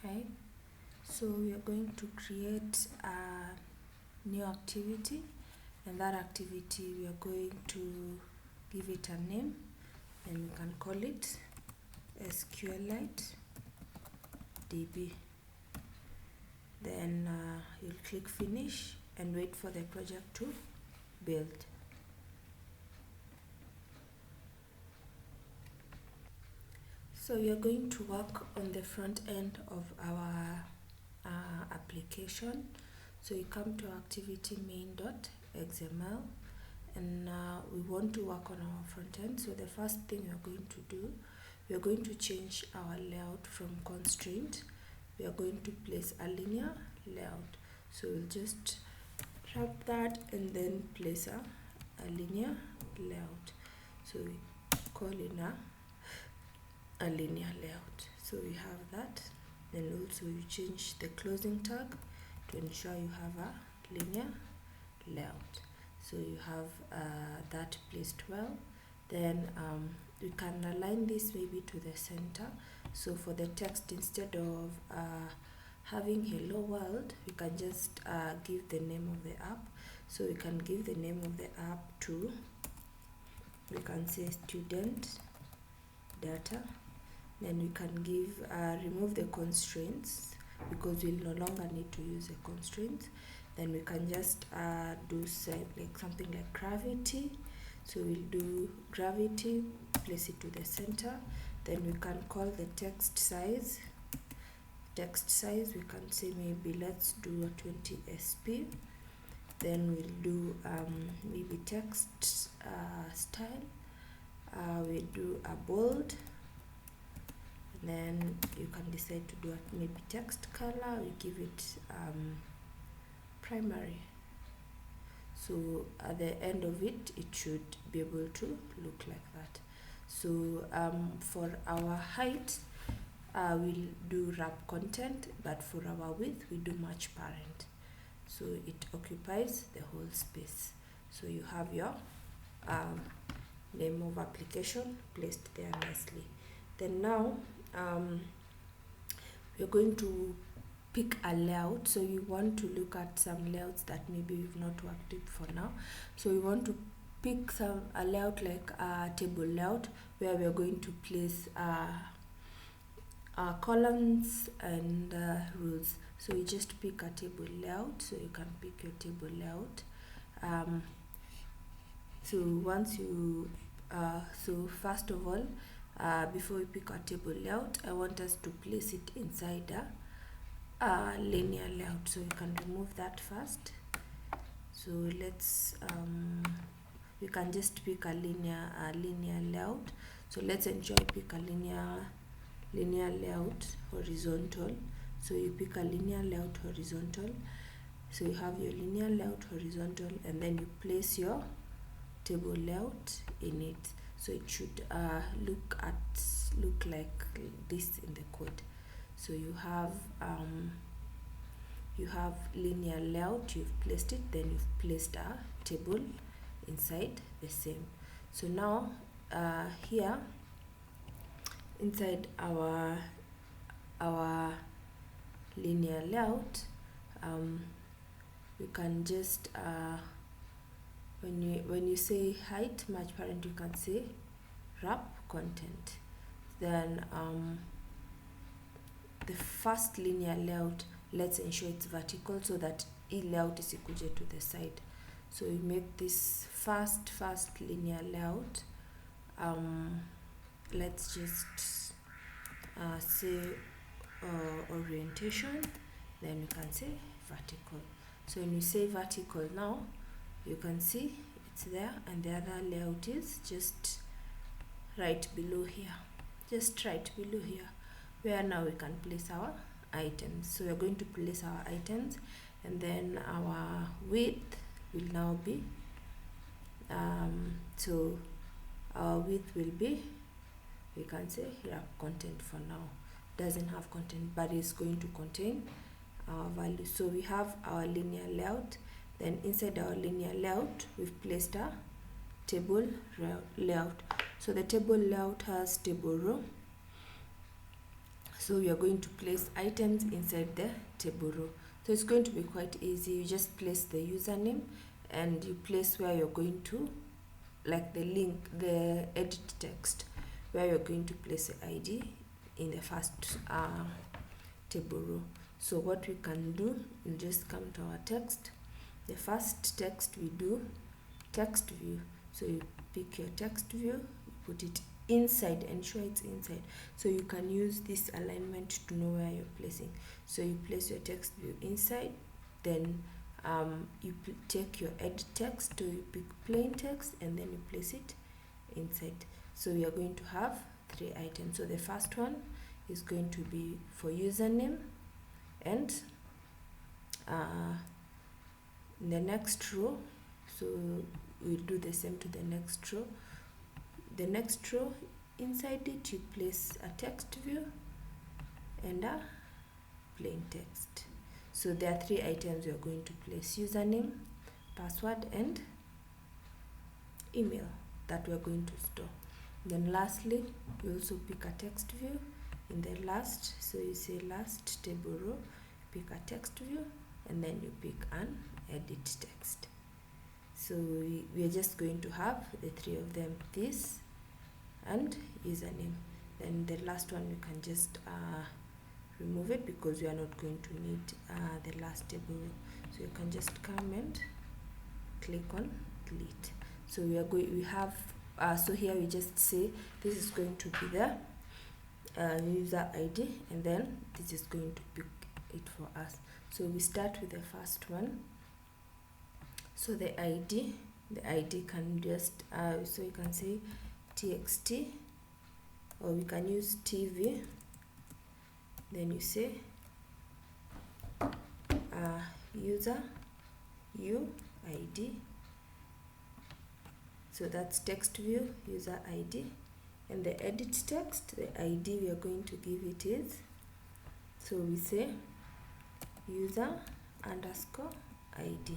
Hi, so we are going to create a new activity, and that activity we are going to give it a name, and we can call it SQLITE DB. Then you'll click finish and wait for the project to build. So we are going to work on the front end of our application. So you come to activity main.xml, and we want to work on our front end. So the first thing we are going to do, we are going to change our layout from constraint. We are going to place a linear layout. So we'll just wrap that and then place a linear layout. So we call it a linear layout. So we have that. Then also you change the closing tag to ensure you have a linear layout. So you have that placed well. Then we can align this maybe to the center. So for the text, instead of having hello world, we can just give the name of the app. So we can give the name of the app to, we can say student data. Then we can give remove the constraints because we'll no longer need to use the constraints. Then we can just do like something like gravity. So we'll do gravity, place it to the center. Then we can call the text size. Text size, we can say maybe let's do a 20 sp. Then we'll do maybe text style. We do a bold. Then you can decide to do maybe text color. We give it primary. So at the end of it, it should be able to look like that. So for our height, we'll do wrap content, but for our width, we do match parent. So it occupies the whole space. So you have your name of application placed there nicely. Then now we're going to pick a layout. So you want to look at some layouts that maybe we've not worked with for now. So we want to pick a layout like a table layout where we're going to place columns and rows. So you just pick a table layout. So you can pick your table layout. So once you so first of all, before we pick our table layout, I want us to place it inside a linear layout. So you can remove that first. So let's we can just pick a linear layout. So let's pick a linear layout horizontal. So you pick a linear layout horizontal. So you have your linear layout horizontal, and then you place your table layout in it. So it should look like this in the code. So you have linear layout, you've placed it, then you've placed a table inside the same. So now here inside our linear layout, we can just when you say height match parent, you can say wrap content. Then the first linear layout, let's ensure it's vertical so that each layout is equal to the side. So we make this first linear layout. Let's just say orientation. Then we can say vertical. So when you say vertical now, you can see it's there, and the other layout is just right below here. Just right below here, where now we can place our items. So we're going to place our items, and then our width will now be so our width will be, we can say wrap content for now. Doesn't have content, but it's going to contain our value. So we have our linear layout. Then inside our linear layout, we've placed a table layout. So the table layout has table row, So we are going to place items inside the table row. So it's going to be quite easy. You just place the username and you place where you're going to, like the link, the edit text, where you're going to place the ID in the first table row. So what we can do, we'll just come to our text. The first text we do, text view. So you pick your text view, put it inside, ensure it's inside. So you can use this alignment to know where you're placing. So you place your text view inside, then you take your edit text, so you pick plain text and then you place it inside. So we are going to have 3 items. So the first one is going to be for username, and in the next row, so we'll do the same to the next row. The next row, inside it you place a text view and a plain text. So there are 3 items we are going to place: username, password, and email that we are going to store. Then lastly, you also pick a text view in the last, so you say last table row, pick a text view, and then you pick an edit text. So we are just going to have the 3 of them, this and username. Then the last one we can just remove it because we are not going to need the last table row. So you can just come and click on delete. So we have so here we just say this is going to be the user ID, and then this is going to pick it for us. So we start with the first one. So the ID can just so you can say txt, or we can use tv. Then you say user UID. So that's text view user ID, and the edit text, the ID we are going to give it is, so we say user underscore ID.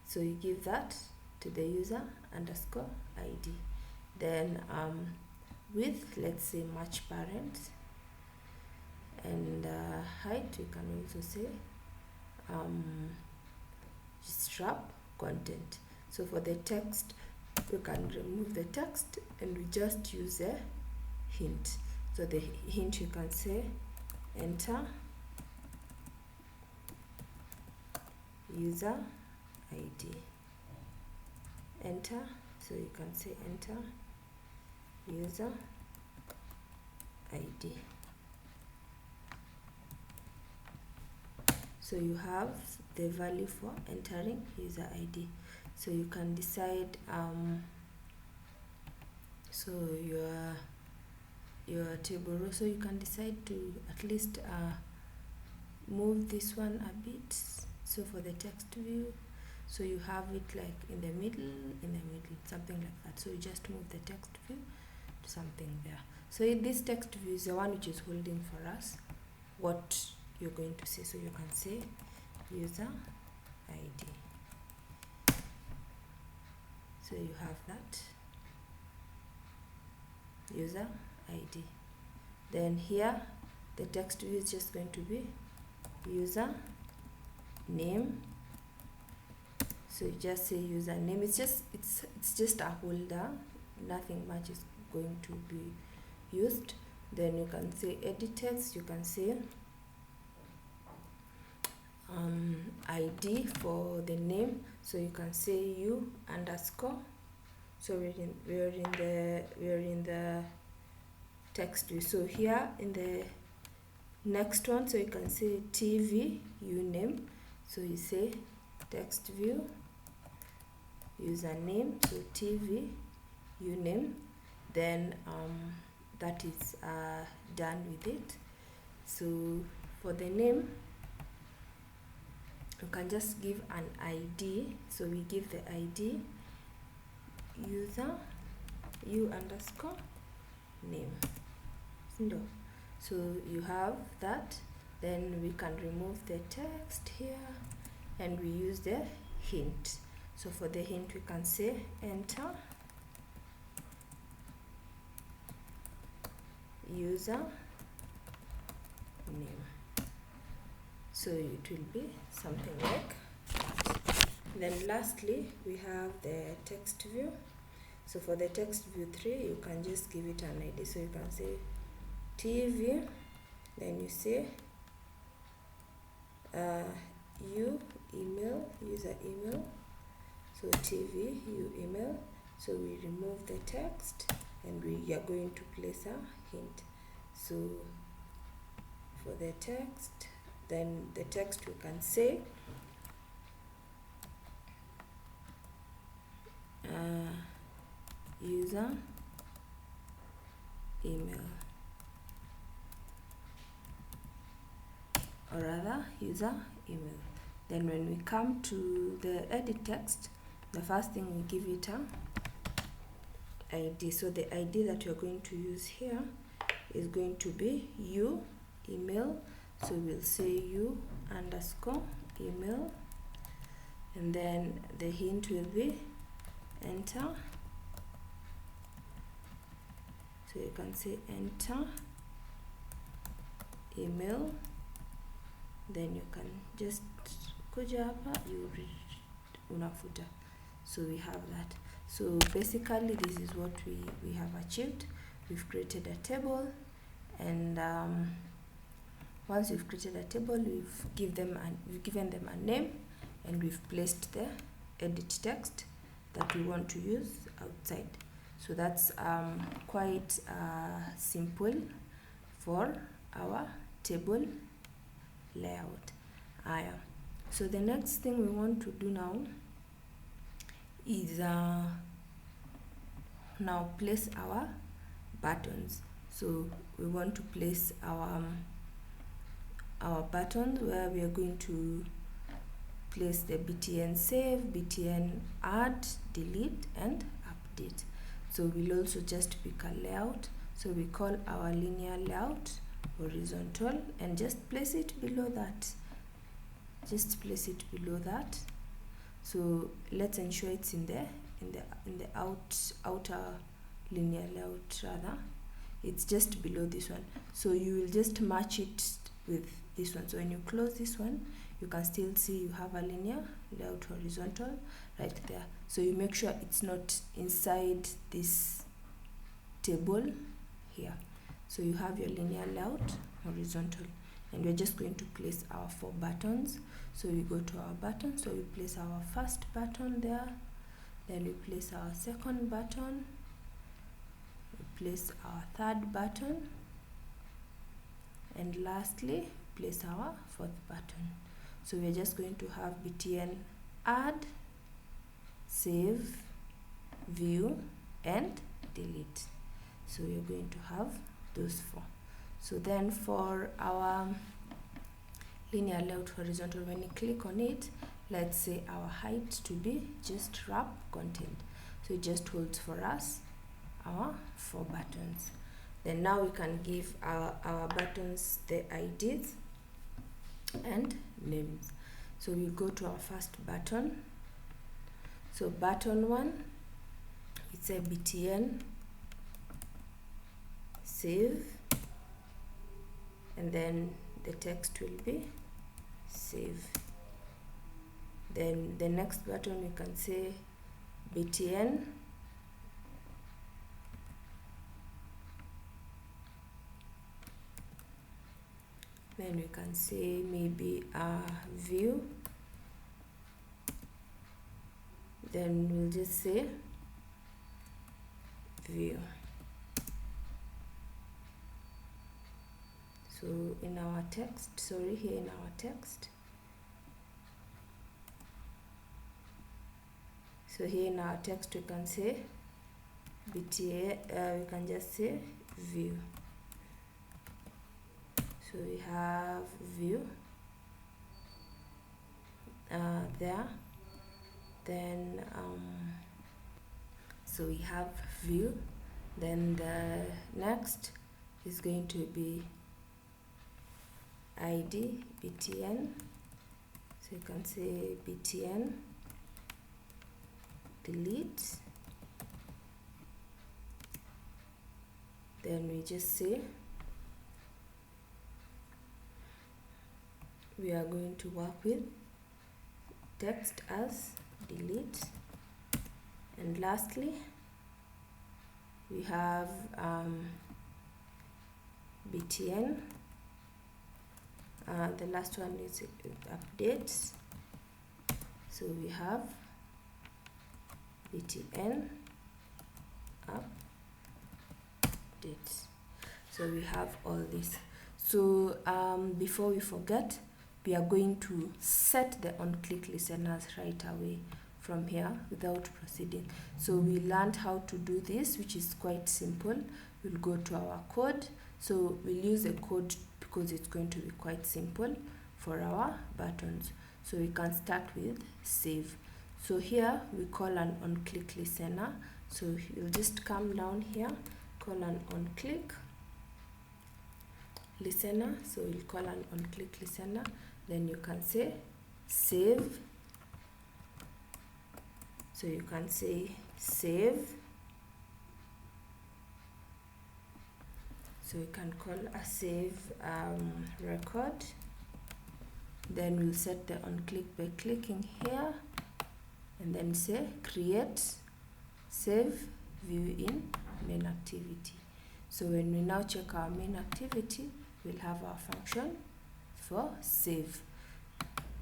So you give that to the user underscore ID. Then with, let's say, match parent, and height we can also say strap content. So for the text, we can remove the text and we just use a hint. So the hint, you can say enter user ID, enter. So you can say enter user ID. So you have the value for entering user ID. So you can decide so your table row, so you can decide to at least move this one a bit. So for the text view, so you have it like in the middle, something like that. So you just move the text view to something there. So this text view is the one which is holding for us what you're going to say. So you can say user ID. So you have that user ID. Then here the text view is just going to be user name. So you just say user name. It's just a holder, nothing much is going to be used. Then you can say edit text, you can say ID for the name. So you can say u underscore. So we're in the text view. So here in the next one, so you can say TV uname. So you say text view username, so TV uname. Then that is done with it. So for the name, you can just give an ID. So we give the ID user u underscore name. So you have that. Then we can remove the text here and we use the hint. So for the hint, we can say enter user So it will be something like that. Then lastly, we have the text view. So for the text view 3, you can just give it an ID. So you can say TV, then you say user email. So TV, email. So we remove the text and we are going to place a hint. So for the text, then the text we can say user email, or rather user email. Then when we come to the edit text, the first thing we give it a ID. So the ID that you're going to use here is going to be email. So we'll say _email, and then the hint will be enter. So you can say enter email, then you can just kuja hapa you unafuta. So we have that. So basically this is what we have achieved. We've created a table, and once we've created a table, we've given them a name, and we've placed the edit text that we want to use outside. So that's quite simple for our table layout. So the next thing we want to do now is now place our buttons. So we want to place our buttons where we are going to place the btn save, btn add, delete, and update. So we'll also just pick a layout. So we call our linear layout horizontal, and just place it below that. Just place it below that. So let's ensure it's in the outer linear layout, rather. It's just below this one. So you will just match it with this one. So when you close this one, you can still see you have a linear layout horizontal right there. So you make sure it's not inside this table here. So you have your linear layout horizontal, and we're just going to place our 4 buttons. So we go to our button. So we place our first button there, then we place our second button, we place our third button, and lastly place our 4th button. So we're just going to have btn add, save, view, and delete. So we're going to have those 4. So then for our linear layout horizontal, when you click on it, let's say our height to be just wrap content. So it just holds for us our 4 buttons. Then now we can give our buttons the IDs and names. So we go to our first button. So button 1, it's a btn save, and then the text will be save. Then the next button, we can say btn then we can say maybe view, then we'll just say view. So in our text, here in our text, so here in our text we can say bta, we can just say view. So we have view there. Then so we have view. Then the next is going to be id btn. So you can say btn delete. Then we just say we are going to work with text as delete, and lastly we have btn. The last one is updates, so we have btn updates. So we have all this. So before we forget, we are going to set the on-click listeners right away from here without proceeding. So we learned how to do this, which is quite simple. We'll go to our code. So we'll use a code because it's going to be quite simple for our buttons. So we can start with save. So here we call an on-click listener. So you'll just come down here, call an on-click listener. So we'll call an on-click listener. Then you can say save. So you can say save. So you can call a save record. Then we'll set the on-click by clicking here, and then say create save view in main activity. So when we now check our main activity, we'll have our function for save.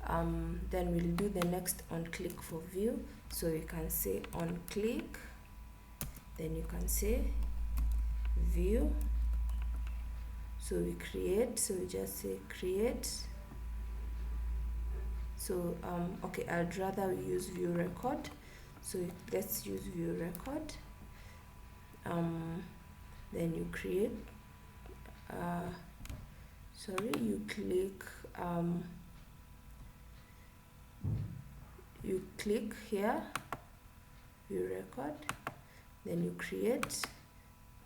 Then we'll do the next on click for view. So we can say on click, then you can say view. So we create, so we just say create. So okay, I'd rather we use view record. So let's use view record. Then you create, you click here, view record, then you create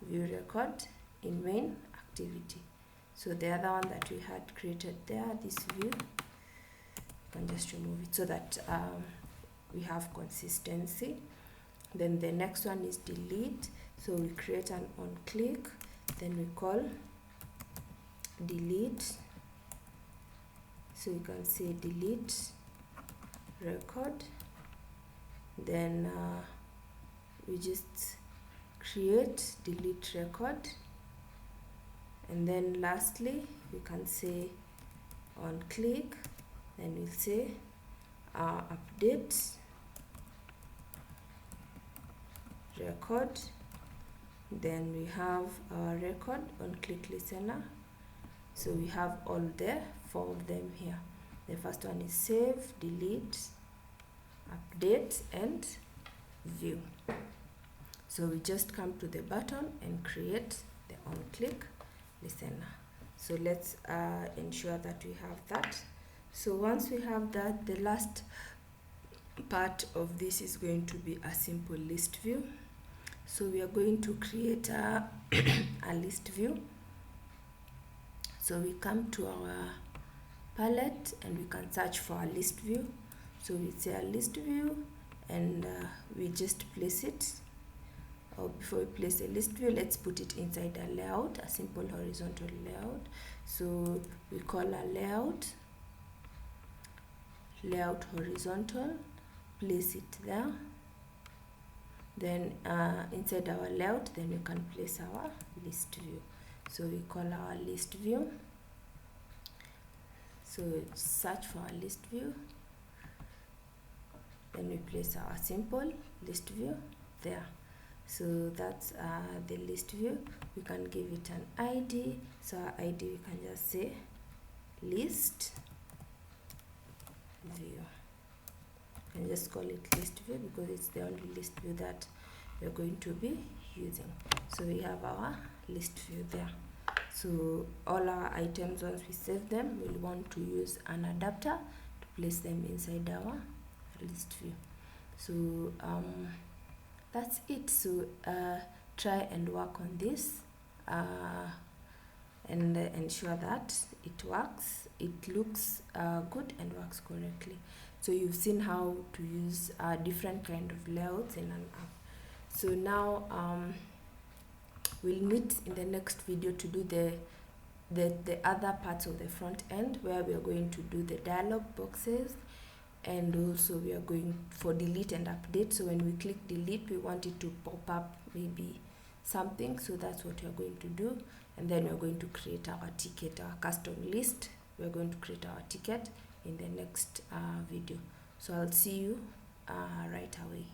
view record in main activity. So the other one that we had created there, this view, you can just remove it so that we have consistency. Then the next one is delete. So we create an on click, then we call delete. So you can say delete record. Then we just create delete record, and then lastly we can say on click, then we'll say update record. Then we have our record on click listener. So we have all the 4 of them here. The first one is save, delete, update, and view. So we just come to the button and create the on click listener. So let's ensure that we have that. So once we have that, the last part of this is going to be a simple list view. So we are going to create a list view. So we come to our palette and we can search for a list view. So we say a list view, and we just place it. Or before we place a list view, let's put it inside a layout, a simple horizontal layout. So we call a layout horizontal, place it there. Then inside our layout, then we can place our list view. So we call our list view. So search for our list view. Then we place our simple list view there. So that's the list view. We can give it an ID. So our ID, we can just say list view. You can just call it list view because it's the only list view that we're going to be using. So we have our list view there. So all our items, once we save them, we'll want to use an adapter to place them inside our list view. So that's it. So try and work on this and ensure that it works, it looks good and works correctly. So you've seen how to use different kind of layouts in an app. So now we'll meet in the next video to do the the other parts of the front end, where we are going to do the dialog boxes, and also we are going for delete and update. So when we click delete, we want it to pop up maybe something, so that's what we are going to do. And then we're going to create our ticket, our custom list. We're going to create our ticket in the next video. So I'll see you right away.